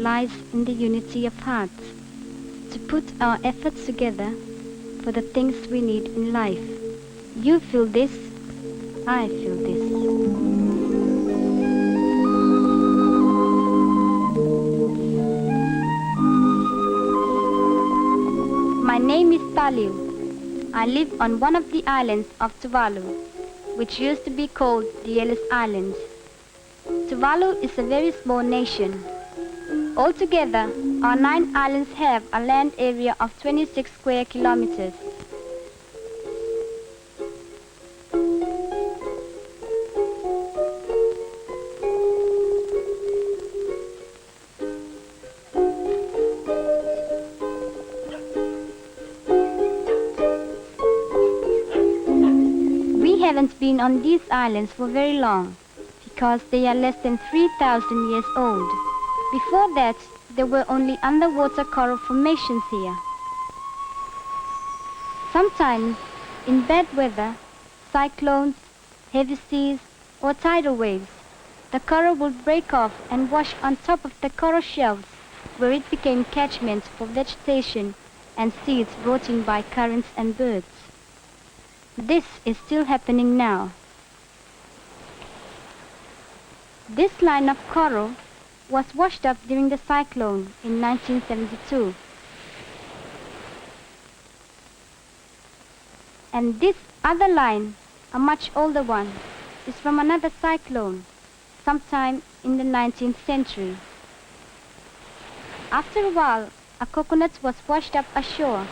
lies in the unity of hearts, to put our efforts together for the things we need in life. You feel this, I feel this. My name is Taliu. I live on one of the islands of Tuvalu, which used to be called the Ellice Islands. Tuvalu is a very small nation. Altogether, our 9 islands have a land area of 26 square kilometers. We haven't been on these islands for very long, because they are less than 3,000 years old. Before that, there were only underwater coral formations here. Sometimes, in bad weather, cyclones, heavy seas, or tidal waves, the coral would break off and wash on top of the coral shelves, where it became catchment for vegetation and seeds brought in by currents and birds. This is still happening now. This line of coral was washed up during the cyclone in 1972. And this other line, a much older one, is from another cyclone, sometime in the 19th century. After a while, a coconut was washed up ashore,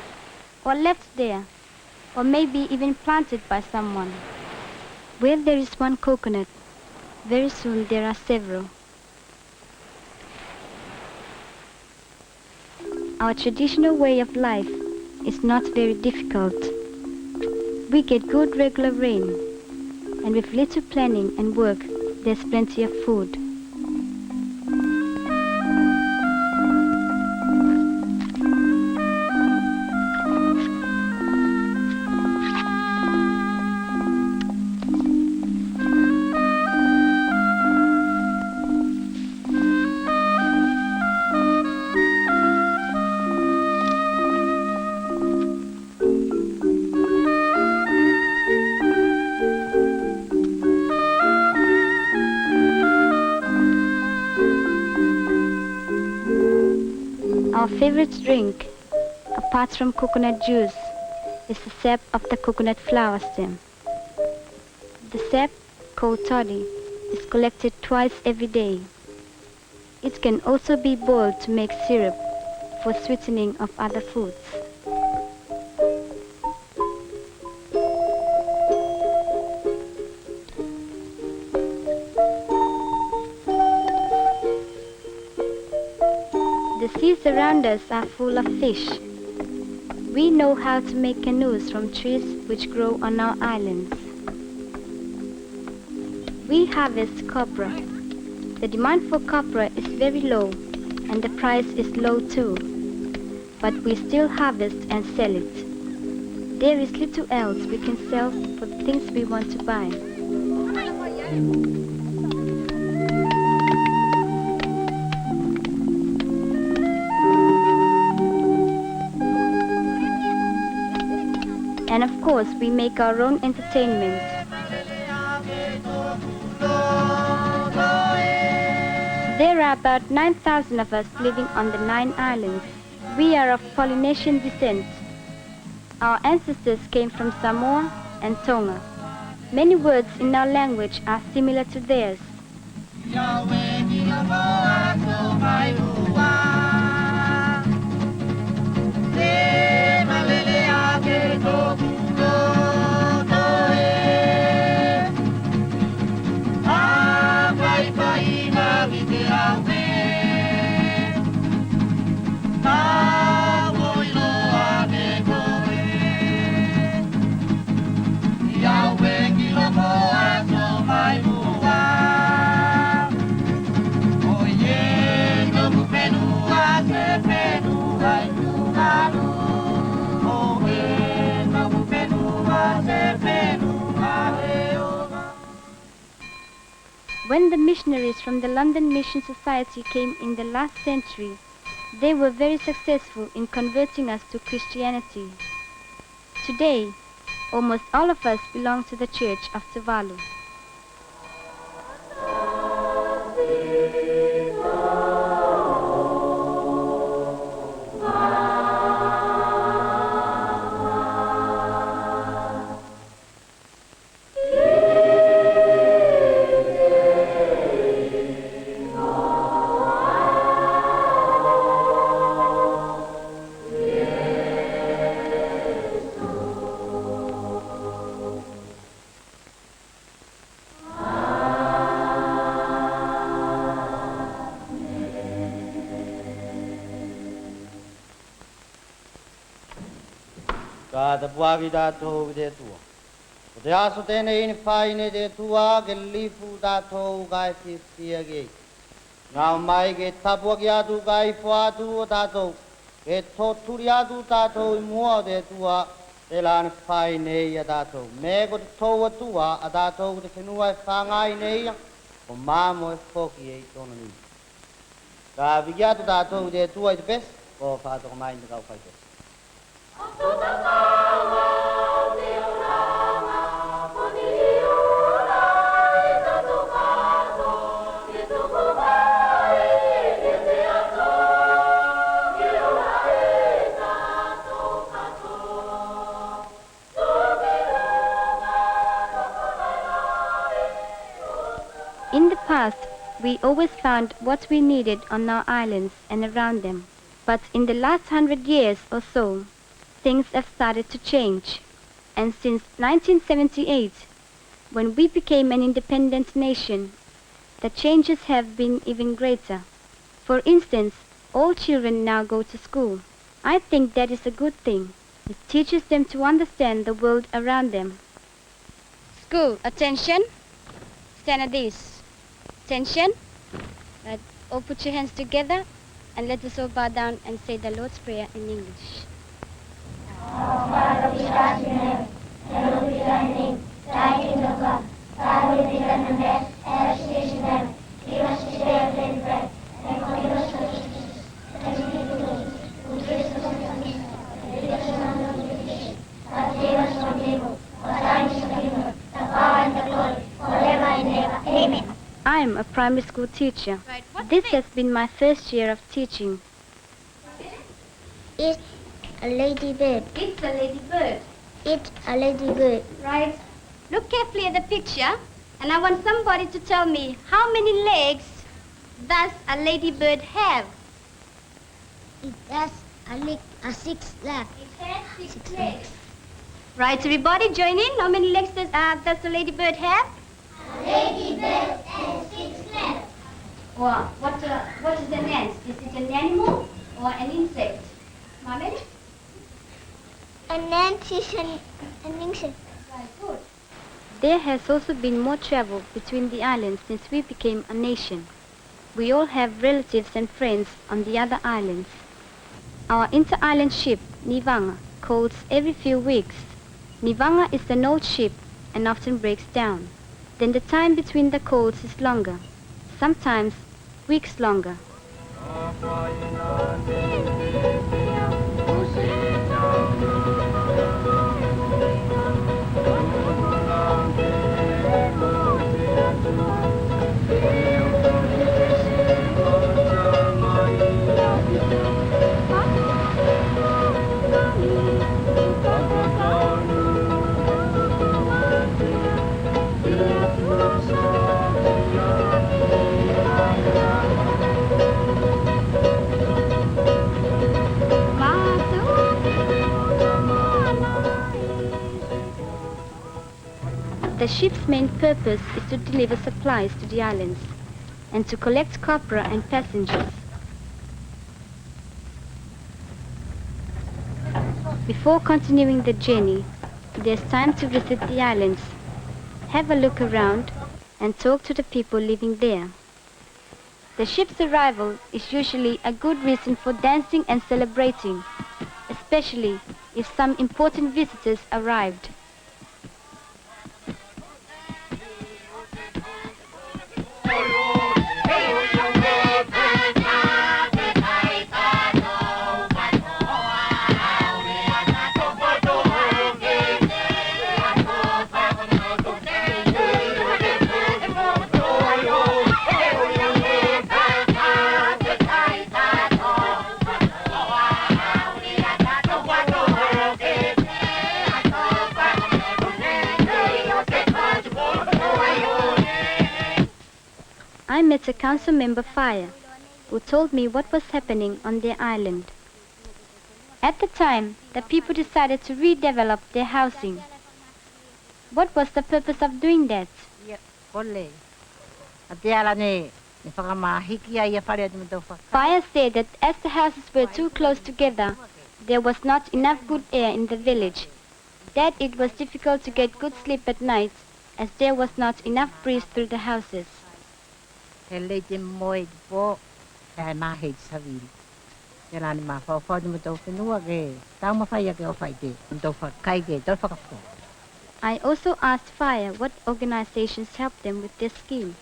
or left there, or maybe even planted by someone. Where there is one coconut, very soon there are several. Our traditional way of life is not very difficult. We get good regular rain, and with little planning and work, there's plenty of food. Our favorite drink, apart from coconut juice, is the sap of the coconut flower stem. The sap, called toddy, is collected twice every day. It can also be boiled to make syrup for sweetening of other foods. The seas around us are full of fish. We know how to make canoes from trees which grow on our islands. We harvest copra. The demand for copra is very low, and the price is low too. But we still harvest and sell it. There is little else we can sell for the things we want to buy. And of course, we make our own entertainment. There are about 9,000 of us living on the 9 islands. We are of Polynesian descent. Our ancestors came from Samoa and Tonga. Many words in our language are similar to theirs. When the missionaries from the London Mission Society came in the last century, they were very successful in converting us to Christianity. Today, almost all of us belong to the Church of Tuvalu. The Buagida de Tua. The Asotene in fine de Tua, Gelifu dato, Guy 50 again. Now my get Tabuagiadu, Guy Fuatu, Dato, get Toturiadu, Dato, more de Tua, Elan fine dato. Mego Toa Tua, Adato, the Fenua Fangai Nea, or Mammo Foki, Donny. Gaviatu dato, de Tua is best, or Father of mine, the Gaufighter. In the past, we always found what we needed on our islands and around them. But in the last 100 years or so, things have started to change. And since 1978, when we became an independent nation, the changes have been even greater. For instance, all children now go to school. I think that is a good thing. It teaches them to understand the world around them. School, attention. Stand at this. Attention. All put your hands together and let us all bow down and say the Lord's Prayer in English. Our Father which art in heaven, hallowed be thy name. Thy kingdom come, thy will be done on earth as it is in heaven. Give us this day our daily bread, and forgive us our trespasses, as we forgive those who trespass against us. And lead us not into temptation, but save us from evil. For thine is the kingdom, the power and the glory, forever and ever. Amen. I am a primary school teacher. Right. This has been my first year of teaching. It's a ladybird. It's a ladybird. It's a ladybird. Right. Look carefully at the picture, and I want somebody to tell me how many legs does a ladybird have? It has a 6 legs. It has 6 legs. Right, everybody join in. How many legs does the ladybird have? A ladybird has 6 legs. Well, what is an ant? Is it an animal or an insect? Mohammed? An ant is an insect. Right, good. There has also been more travel between the islands since we became a nation. We all have relatives and friends on the other islands. Our inter-island ship, Nivanga, calls every few weeks. Nivanga is an old ship and often breaks down. Then the time between the calls is longer, sometimes weeks longer. The ship's main purpose is to deliver supplies to the islands and to collect copra and passengers. Before continuing the journey, there's time to visit the islands, have a look around, and talk to the people living there. The ship's arrival is usually a good reason for dancing and celebrating, especially if some important visitors arrived. I met a council member Fire, who told me what was happening on their island. At the time, the people decided to redevelop their housing. What was the purpose of doing that? Fire said that as the houses were too close together, there was not enough good air in the village, that it was difficult to get good sleep at night, as there was not enough breeze through the houses. I also asked Fire what organizations helped them with this scheme.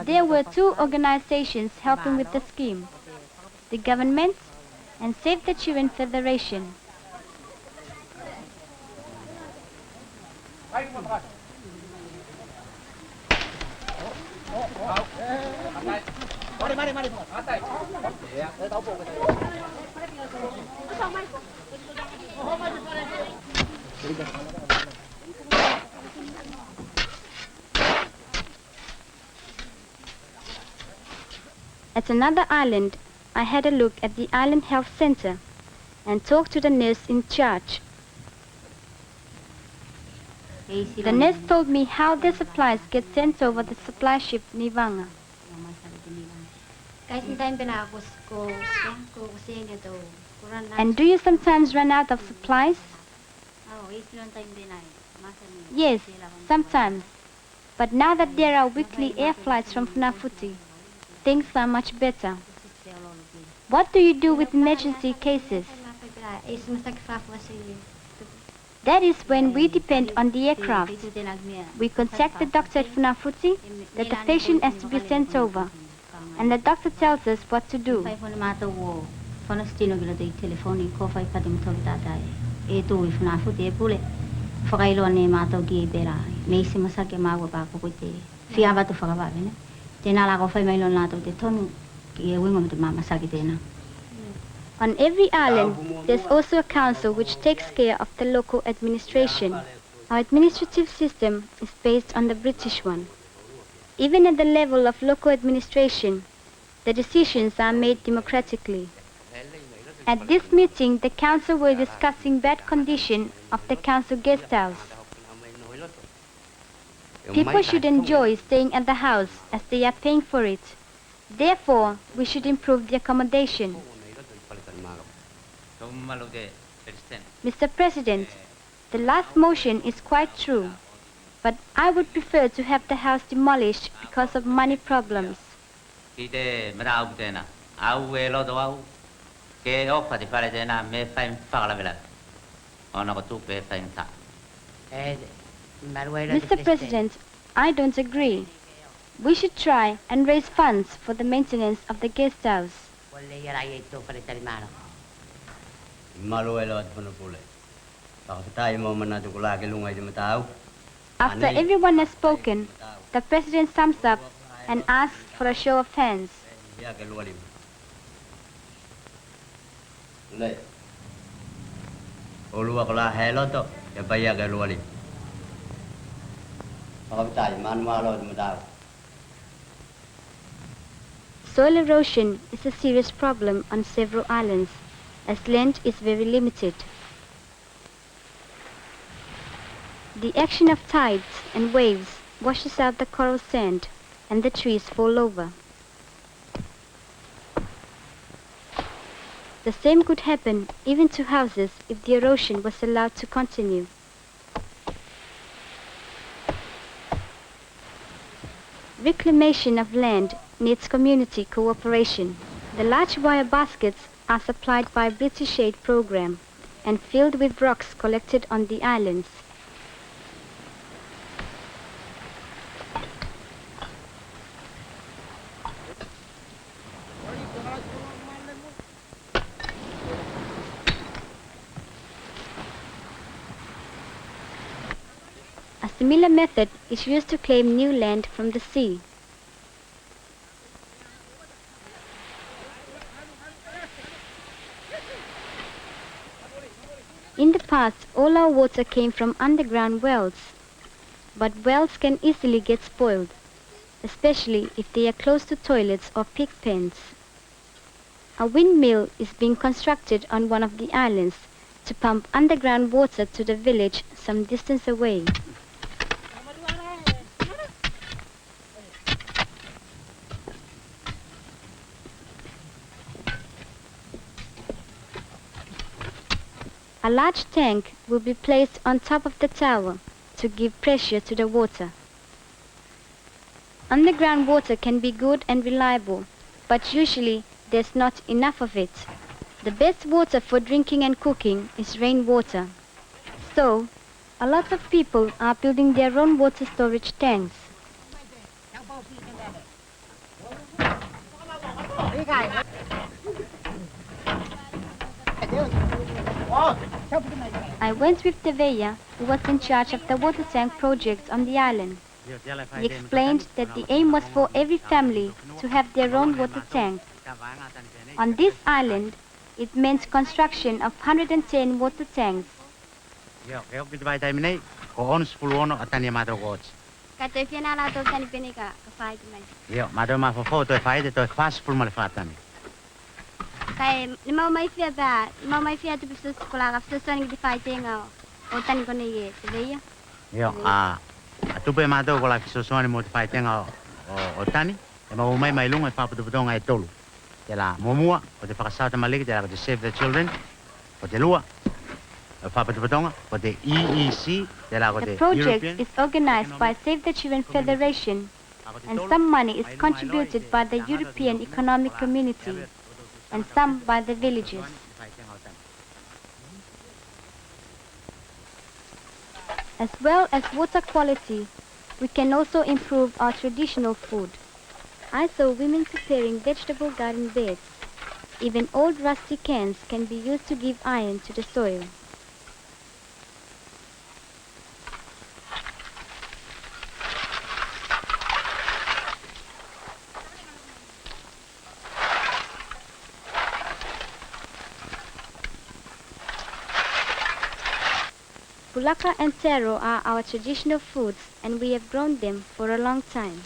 There were two organizations helping with the scheme, the government and Save the Children Federation. At another island, I had a look at the Island Health Center and talked to the nurse in charge. The nurse told me how the supplies get sent over the supply ship Nivanga. And do you sometimes run out of supplies? Yes, sometimes. But now that there are weekly air flights from Funafuti, things are much better. What do you do with emergency cases? That is when we depend on the aircraft. We contact the doctor at Funafuti that the patient has to be sent over, and the doctor tells us what to do. On every island, there's also a council which takes care of the local administration. Our administrative system is based on the British one. Even at the level of local administration, the decisions are made democratically. At this meeting, the council were discussing bad condition of the council guest house. People should enjoy staying at the house as they are paying for it. Therefore, we should improve the accommodation. Mr. President, the last motion is quite true, but I would prefer to have the house demolished because of money problems. Mr. President, I don't agree. We should try and raise funds for the maintenance of the guest house. After everyone has spoken, the President sums up and asks for a show of hands. Soil erosion is a serious problem on several islands, as land is very limited. The action of tides and waves washes out the coral sand and the trees fall over. The same could happen even to houses if the erosion was allowed to continue. Reclamation of land needs community cooperation. The large wire baskets are supplied by British Aid program and filled with rocks collected on the islands. A similar method is used to claim new land from the sea. In the past, all our water came from underground wells, but wells can easily get spoiled, especially if they are close to toilets or pig pens. A windmill is being constructed on one of the islands to pump underground water to the village some distance away. A large tank will be placed on top of the tower to give pressure to the water. Underground water can be good and reliable, but usually there's not enough of it. The best water for drinking and cooking is rainwater. So, a lot of people are building their own water storage tanks. I went with Teveya, who was in charge of the water tank project on the island. He explained that the aim was for every family to have their own water tank. On this island, it meant construction of 110 water tanks. Kay mau mai fia tu bisa sekolah ka sesuatu yang difighting o tani ko ni Teveya. Yo, atupe mato ko la kisosuani mo fighting o tani, e mau mai lunga fa putu putonga e tolu. Tela momua o te pakasata maliki tela to save the children. O te lua. Fa putu putonga o te EEC tela ko te The project is organized by Save the Children Federation, and some money is contributed by the European Economic Community, and some by the villages. As well as water quality, we can also improve our traditional food. I saw women preparing vegetable garden beds. Even old rusty cans can be used to give iron to the soil. Pulaka and taro are our traditional foods, and we have grown them for a long time.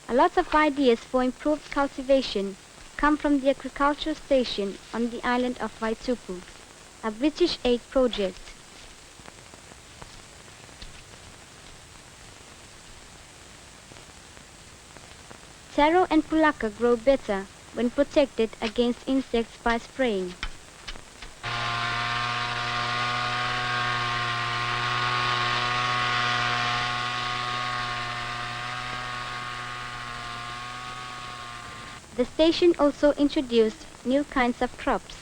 A lot of ideas for improved cultivation come from the agricultural station on the island of Vaitupu, a British aid project. Taro and pulaka grow better when protected against insects by spraying. The station also introduced new kinds of crops.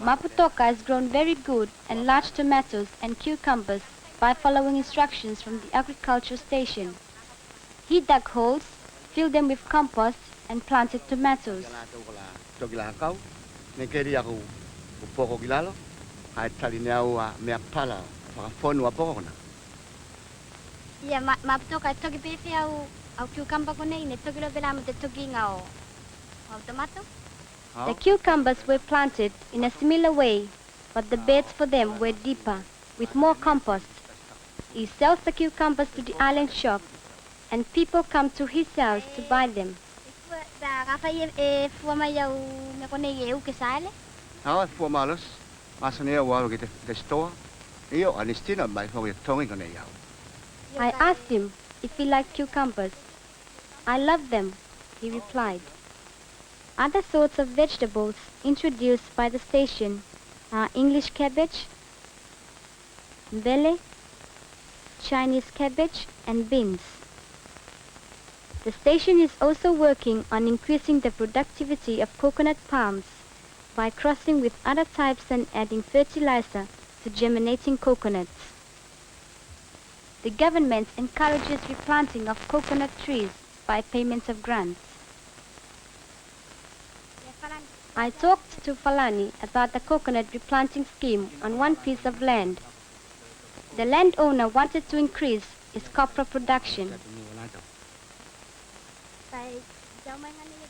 Maputoka has grown very good and large tomatoes and cucumbers by following instructions from the agriculture station. He dug holes, filled them with compost, and planted tomatoes. Ya maputoka toki pepe au cucumber ko nei ne toki lo bela mo te toki ngao tomato. The cucumbers were planted in a similar way, but the beds for them were deeper, with more compost. He sells the cucumbers to the island shop, and people come to his house to buy them. I asked him if he liked cucumbers. I love them, he replied. Other sorts of vegetables introduced by the station are English cabbage, mbele, Chinese cabbage, and beans. The station is also working on increasing the productivity of coconut palms by crossing with other types and adding fertilizer to germinating coconuts. The government encourages replanting of coconut trees by payment of grants. I talked to Falani about the coconut replanting scheme on one piece of land. The landowner wanted to increase his copra production.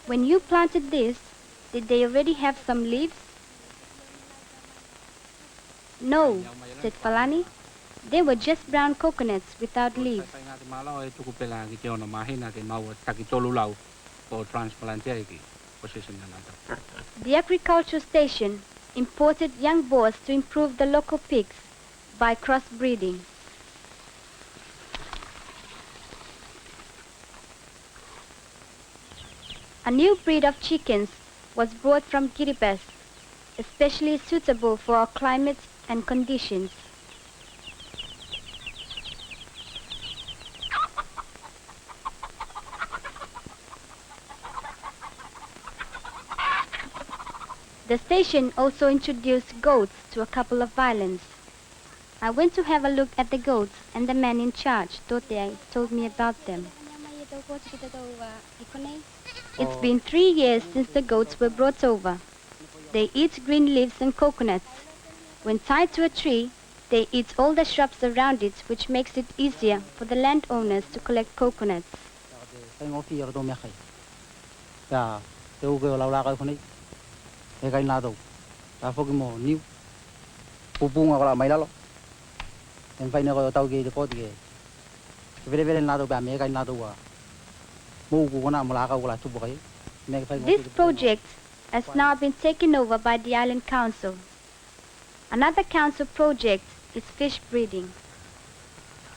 When you planted this, did they already have some leaves? No, said Falani. They were just brown coconuts without leaves. The agricultural station imported young boars to improve the local pigs by crossbreeding. A new breed of chickens was brought from Kiribati, especially suitable for our climate and conditions. The station also introduced goats to a couple of islands. I went to have a look at the goats, and the man in charge told me about them. It's been 3 years since the goats were brought over. They eat green leaves and coconuts. When tied to a tree, they eat all the shrubs around it, which makes it easier for the landowners to collect coconuts. This project has now been taken over by the Island Council. Another council project is fish breeding.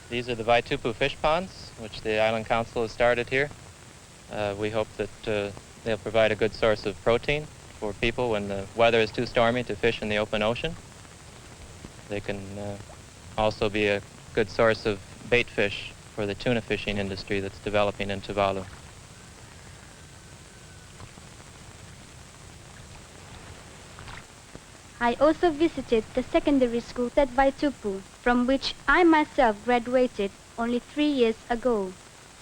These are the Vaitupu fish ponds, which the Island Council has started here. We hope that they'll provide a good source of protein for people when the weather is too stormy to fish in the open ocean. They can also be a good source of bait fish for the tuna fishing industry that's developing in Tuvalu. I also visited the secondary school at Vaitupu, from which I myself graduated only 3 years ago.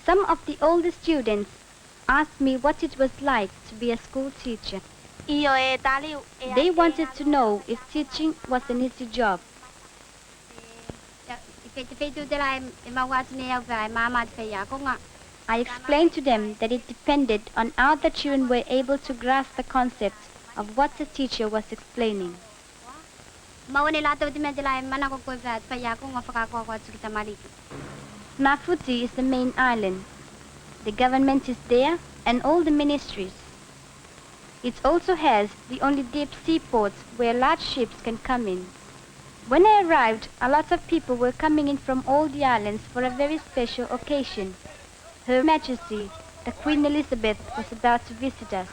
Some of the older students asked me what it was like to be a school teacher. They wanted to know if teaching was an easy job. I explained to them that it depended on how the children were able to grasp the concept of what the teacher was explaining. Funafuti is the main island. The government is there and all the ministries. It also has the only deep seaports where large ships can come in. When I arrived, a lot of people were coming in from all the islands for a very special occasion. Her Majesty, the Queen Elizabeth, was about to visit us.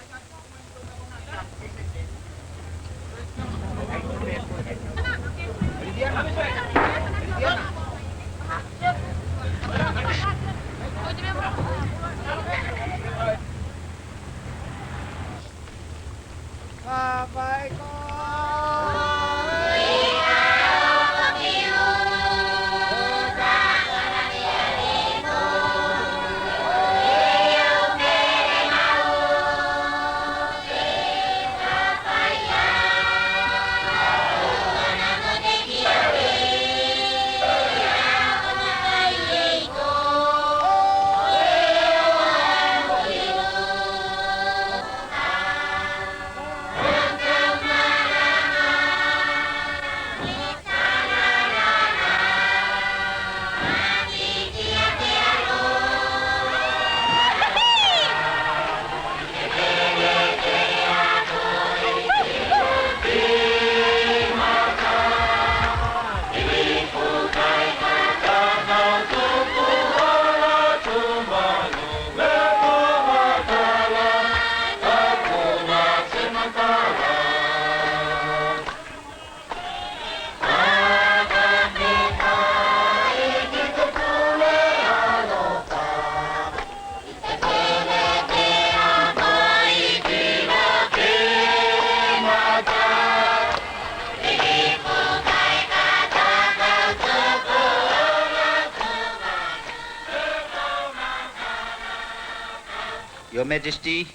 Your Majesty,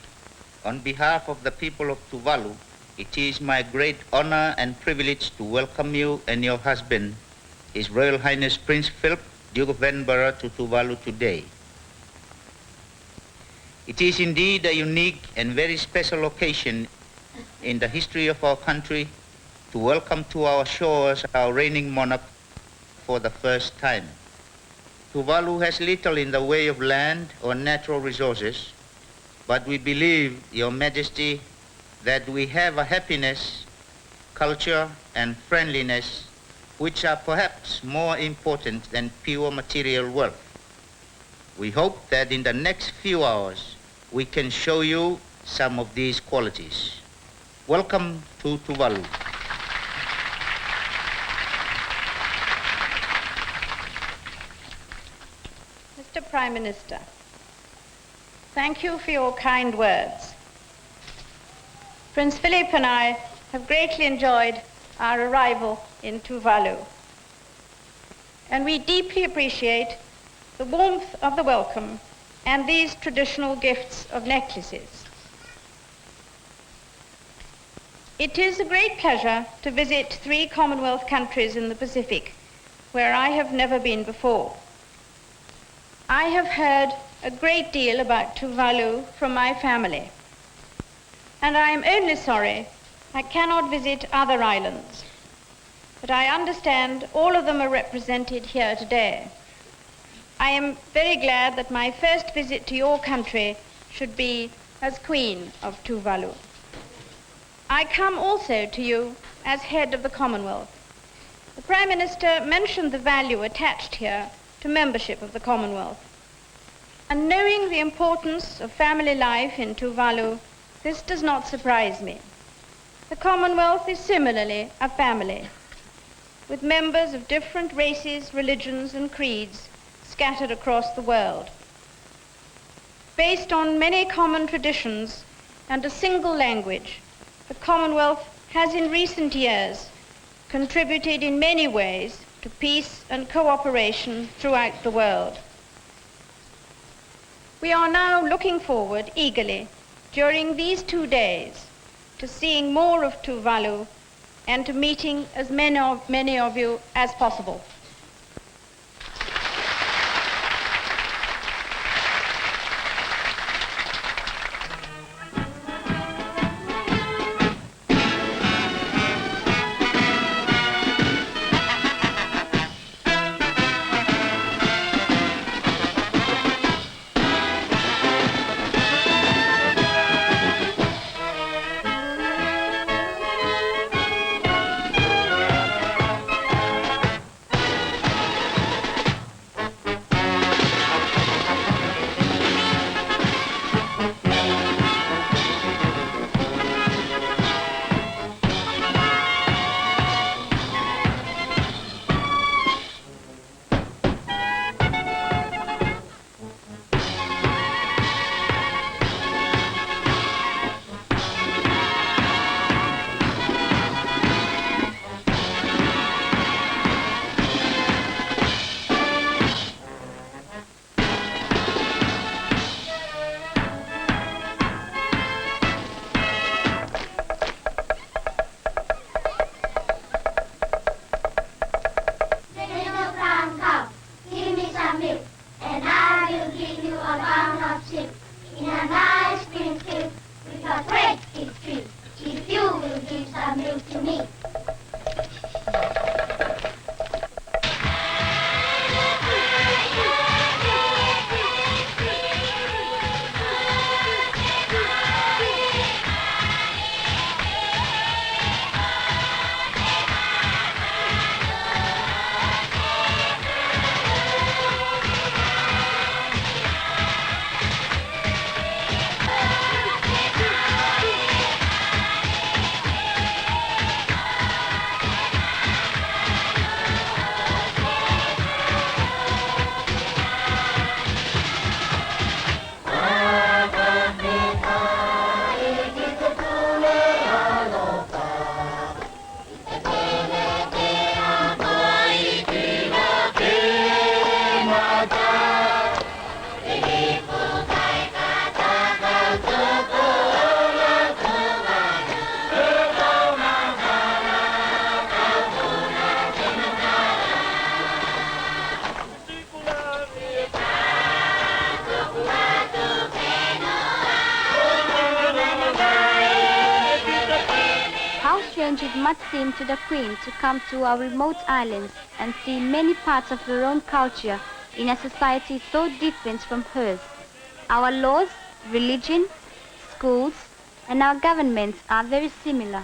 on behalf of the people of Tuvalu, it is my great honor and privilege to welcome you and your husband, His Royal Highness Prince Philip, Duke of Edinburgh, to Tuvalu today. It is indeed a unique and very special occasion in the history of our country to welcome to our shores our reigning monarch for the first time. Tuvalu has little in the way of land or natural resources, but we believe, Your Majesty, that we have a happiness, culture, and friendliness which are perhaps more important than pure material wealth. We hope that in the next few hours we can show you some of these qualities. Welcome to Tuvalu. Mr. Prime Minister, thank you for your kind words. Prince Philip and I have greatly enjoyed our arrival in Tuvalu, and we deeply appreciate the warmth of the welcome and these traditional gifts of necklaces. It is a great pleasure to visit 3 Commonwealth countries in the Pacific where I have never been before. I have heard a great deal about Tuvalu from my family, and I am only sorry I cannot visit other islands, but I understand all of them are represented here today. I am very glad that my first visit to your country should be as Queen of Tuvalu. I come also to you as head of the Commonwealth. The Prime Minister mentioned the value attached here to membership of the Commonwealth. And knowing the importance of family life in Tuvalu, this does not surprise me. The Commonwealth is similarly a family, with members of different races, religions, and creeds scattered across the world. Based on many common traditions and a single language, the Commonwealth has in recent years contributed in many ways to peace and cooperation throughout the world. We are now looking forward eagerly during these 2 days to seeing more of Tuvalu and to meeting as many of you as possible. much it must seem to the Queen to come to our remote islands and see many parts of her own culture in a society so different from hers. Our laws, religion, schools, and our governments are very similar.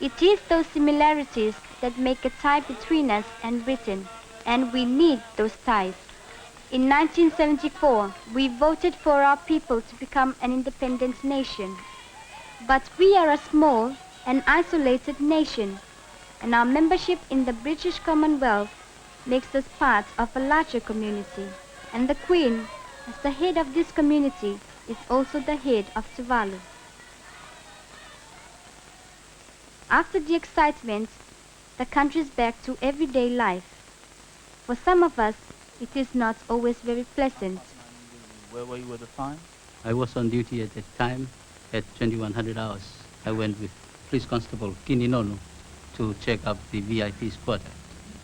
It is those similarities that make a tie between us and Britain, and we need those ties. In 1974, we voted for our people to become an independent nation. But we are a small and isolated nation, and our membership in the British Commonwealth makes us part of a larger community. And the Queen, as the head of this community, is also the head of Tuvalu. After the excitement, the country is back to everyday life. For some of us, it is not always very pleasant. Where were you at the time? I was on duty at that time at 2100 hours. I went with Police Constable Kininonu to check up the VIP's quarter.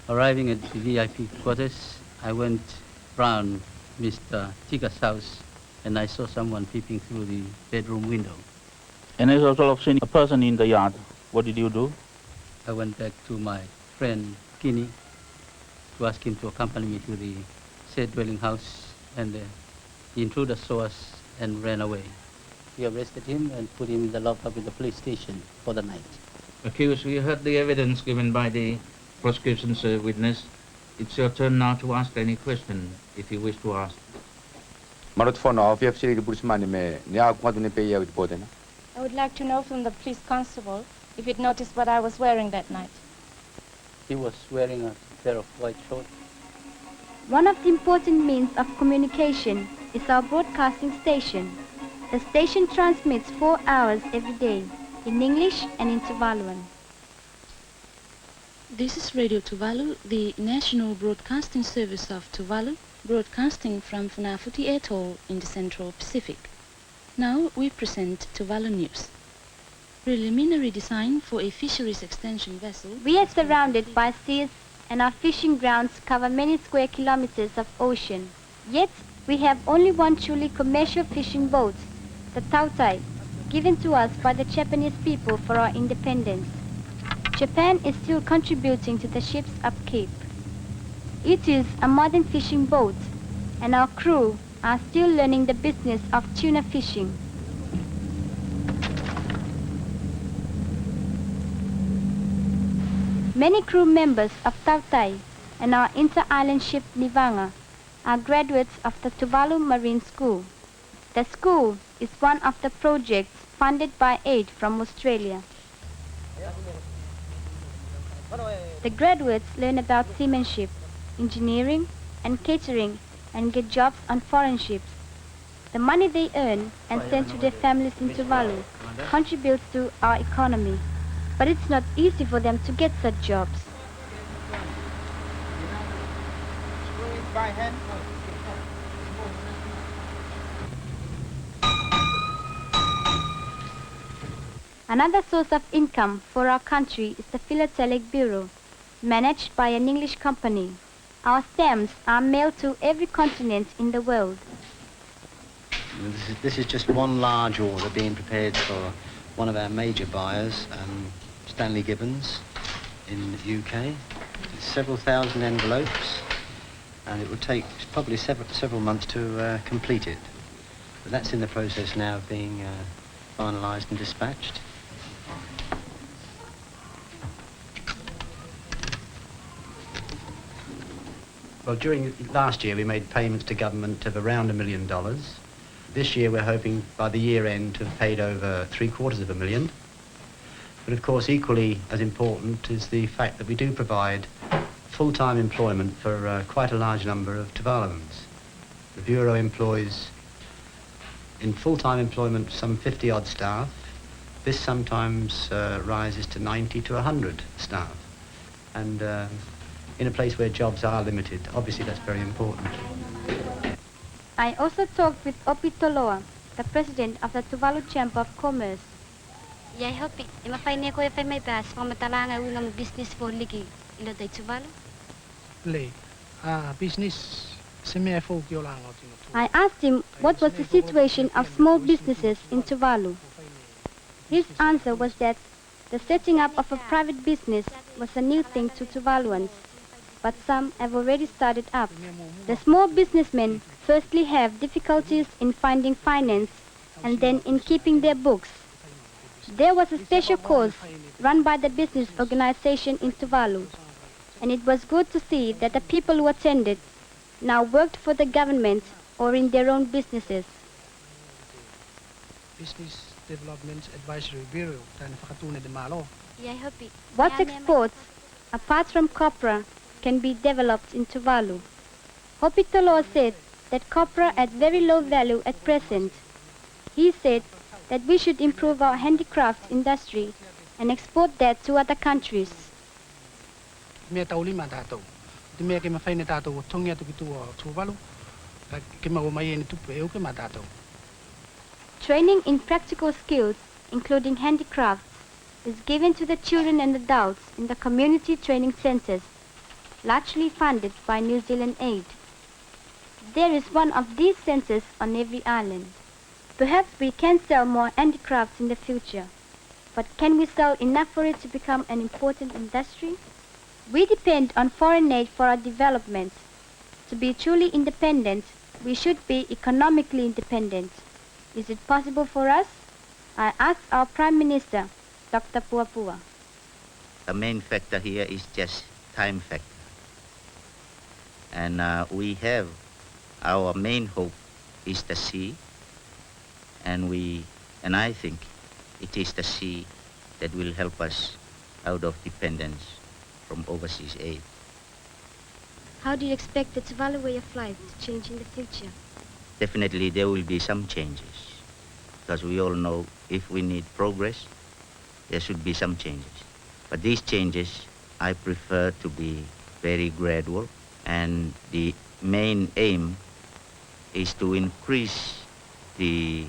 Arriving at the VIP quarters, I went round Mr. Tika's house and I saw someone peeping through the bedroom window. And as a result of seeing a person in the yard, what did you do? I went back to my friend Kini to ask him to accompany me to the said dwelling house, and the intruder saw us and ran away. We arrested him and put him in the lockup in the police station for the night. Accused, we heard the evidence given by the prosecution's witness. It's your turn now to ask any question, if you wish to ask. I would like to know from the police constable if he'd noticed what I was wearing that night. He was wearing a pair of white shorts. One of the important means of communication is our broadcasting station. The station transmits 4 hours every day, in English and in Tuvaluan. This is Radio Tuvalu, the national broadcasting service of Tuvalu, broadcasting from Funafuti Atoll in the Central Pacific. Now we present Tuvalu News. Preliminary design for a fisheries extension vessel. We are surrounded by seas and our fishing grounds cover many square kilometers of ocean. Yet we have only one truly commercial fishing boat, the Tautai, given to us by the Japanese people for our independence. Japan is still contributing to the ship's upkeep. It is a modern fishing boat, and our crew are still learning the business of tuna fishing. Many crew members of Tautai and our inter-island ship Nivanga are graduates of the Tuvalu Marine School. The school is one of the projects funded by aid from Australia. The graduates learn about seamanship, engineering and catering and get jobs on foreign ships. The money they earn and send to their families in Tuvalu contributes to our economy. But it's not easy for them to get such jobs. Another source of income for our country is the Philatelic Bureau, managed by an English company. Our stamps are mailed to every continent in the world. This is just one large order being prepared for one of our major buyers, Stanley Gibbons in the UK. It's several thousand envelopes, and it will take probably several months to complete it. But that's in the process now of being finalised and dispatched. Well, during last year we made payments to government of around $1 million. This year we're hoping by the year end to have paid over $750,000. But of course equally as important is the fact that we do provide full-time employment for quite a large number of Tuvaluans. The Bureau employs in full-time employment some 50-odd staff. This sometimes rises to 90 to 100 staff. And in a place where jobs are limited, obviously that's very important. I also talked with Opi Toloa, the president of the Tuvalu Chamber of Commerce. Yay hopi, ima fai ne ko e fai mai pas pamatalanga unga business for ligi ilo dai Tuvalu. Le, business seme fo ki ola ngo tino. I asked him what was the situation of small businesses in Tuvalu. His answer was that The setting up of a private business was a new thing to Tuvaluans, but some have already started up. The small businessmen firstly have difficulties in finding finance and then in keeping their books. There was a special course run by the business organization in Tuvalu, and it was good to see that the people who attended now worked for the government or in their own businesses. Business Development Advisory Bureau dan fakatuna de malo. What exports, apart from copra, can be developed in Tuvalu? Hopitolo said that copra had very low value at present. He said that we should improve our handicraft industry and export that to other countries. Me tauli ma tato. Di me ke mafai na tato tongia tu kitu Tuvalu. Ke maumai ni tupu eu ke ma tato. Training in practical skills, including handicrafts, is given to the children and adults in the community training centers, largely funded by New Zealand aid. There is one of these centers on every island. Perhaps we can sell more handicrafts in the future, but can we sell enough for it to become an important industry? We depend on foreign aid for our development. To be truly independent, we should be economically independent. Is it possible for us? I asked our Prime Minister, Dr. Puapua. The main factor here is just time factor. And we have our main hope is the sea, and I think it is the sea that will help us out of dependence from overseas aid. How do you expect the Tuvalu way of life to change in the future? Definitely there will be some changes, because we all know if we need progress, there should be some changes. But these changes, I prefer to be very gradual, and the main aim is to increase the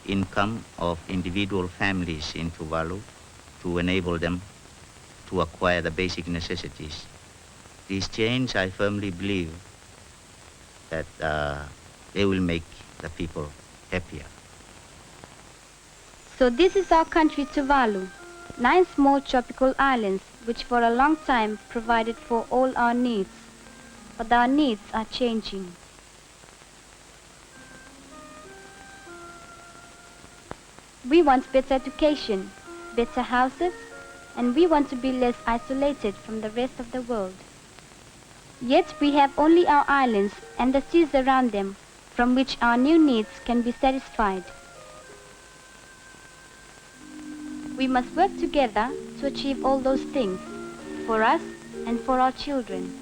income of individual families in Tuvalu to enable them to acquire the basic necessities. These changes, I firmly believe that they will make the people happier. So this is our country, Tuvalu, 9 small tropical islands which for a long time provided for all our needs. But our needs are changing. We want better education, better houses, and we want to be less isolated from the rest of the world. Yet we have only our islands and the seas around them from which our new needs can be satisfied. We must work together to achieve all those things, for us and for our children.